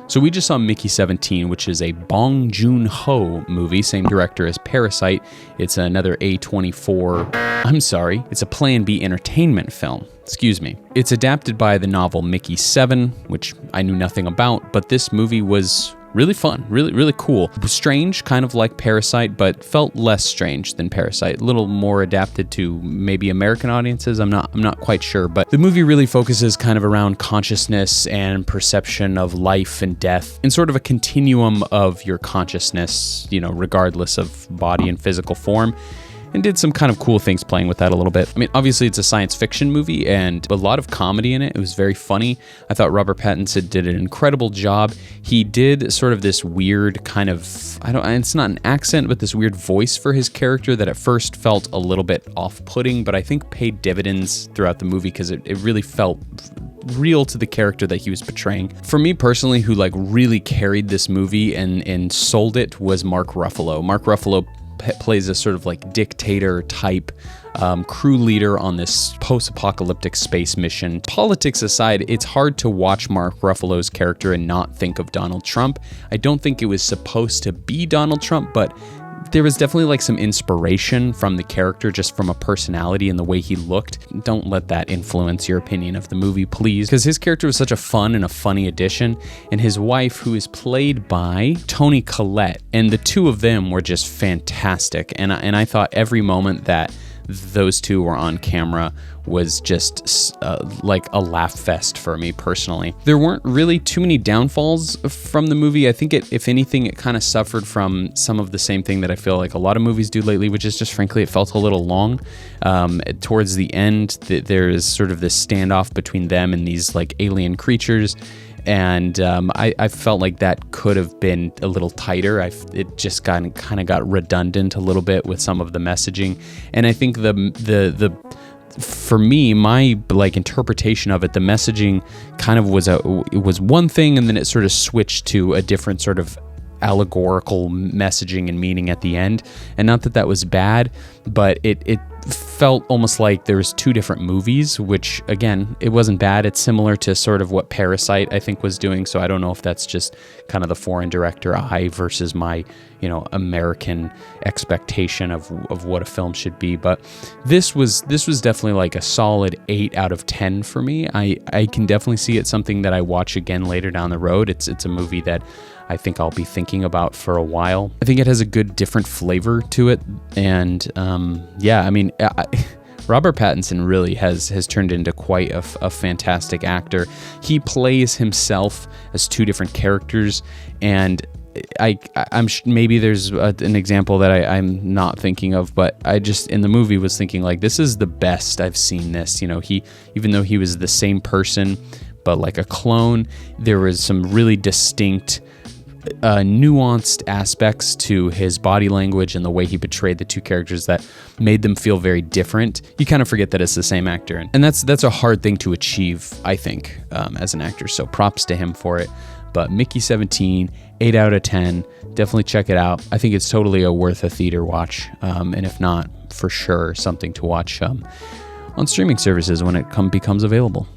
So we just saw Mickey 17, which is a Bong Joon-ho movie, same director as Parasite. It's another it's a Plan B Entertainment film. Excuse me. It's adapted by the novel Mickey 7, which I knew nothing about, but this movie was really fun, really cool. Strange, kind of like Parasite, but felt less strange than Parasite. A little more adapted to maybe American audiences. I'm not quite sure, but the movie really focuses kind of around consciousness and perception of life and death in sort of a continuum of your consciousness, regardless of body and physical form. And did some kind of cool things playing with that a little bit. I mean, obviously it's a science fiction movie and a lot of comedy in it. It was very funny. I thought Robert Pattinson did an incredible job. He did sort of this weird kind of, it's not an accent, but this weird voice for his character that at first felt a little bit off-putting, but I think paid dividends throughout the movie because it really felt real to the character that he was portraying. For me personally, who really carried this movie and sold it was Mark Ruffalo. Mark Ruffalo plays a sort of dictator type crew leader on this post-apocalyptic space mission. Politics aside, it's hard to watch Mark Ruffalo's character and not think of Donald Trump. I don't think it was supposed to be Donald Trump, but there was definitely some inspiration from the character, just from a personality and the way he looked. Don't let that influence your opinion of the movie, please, because his character was such a fun and a funny addition, and his wife, who is played by Toni Collette, and the two of them were just fantastic, and I thought every moment that those two were on camera was just like a laugh fest for me personally. There weren't really too many downfalls from the movie. I think if anything, it kind of suffered from some of the same thing that I feel like a lot of movies do lately, which is just frankly, it felt a little long. Towards the end, there is sort of this standoff between them and these alien creatures. And I felt like that could have been a little tighter. It just kind of got redundant a little bit with some of the messaging. And I think for me, my interpretation of it, the messaging kind of was one thing, and then it sort of switched to a different sort of allegorical messaging and meaning at the end. And not that was bad, but it felt almost like there was two different movies, which again, it wasn't bad. It's similar to sort of what Parasite I think was doing. So I don't know if that's just kind of the foreign director eye versus my, American expectation of what a film should be. But this was definitely a solid 8 out of 10 for me. I can definitely see it something that I watch again later down the road. It's a movie that I think I'll be thinking about for a while. I think it has a good different flavor to it. And Robert Pattinson really has turned into quite a fantastic actor. He plays himself as two different characters, and I'm maybe there's an example that I'm not thinking of, but I just in the movie was thinking this is the best I've seen this. He, even though he was the same person, but like a clone, there was some really distinct nuanced aspects to his body language and the way he portrayed the two characters that made them feel very different. You kind of forget that it's the same actor, and that's a hard thing to achieve, I think, as an actor. So props to him for it. But Mickey 17, 8 out of 10. Definitely check it out. I think it's totally worth a theater watch, and if not, for sure something to watch on streaming services when it becomes available.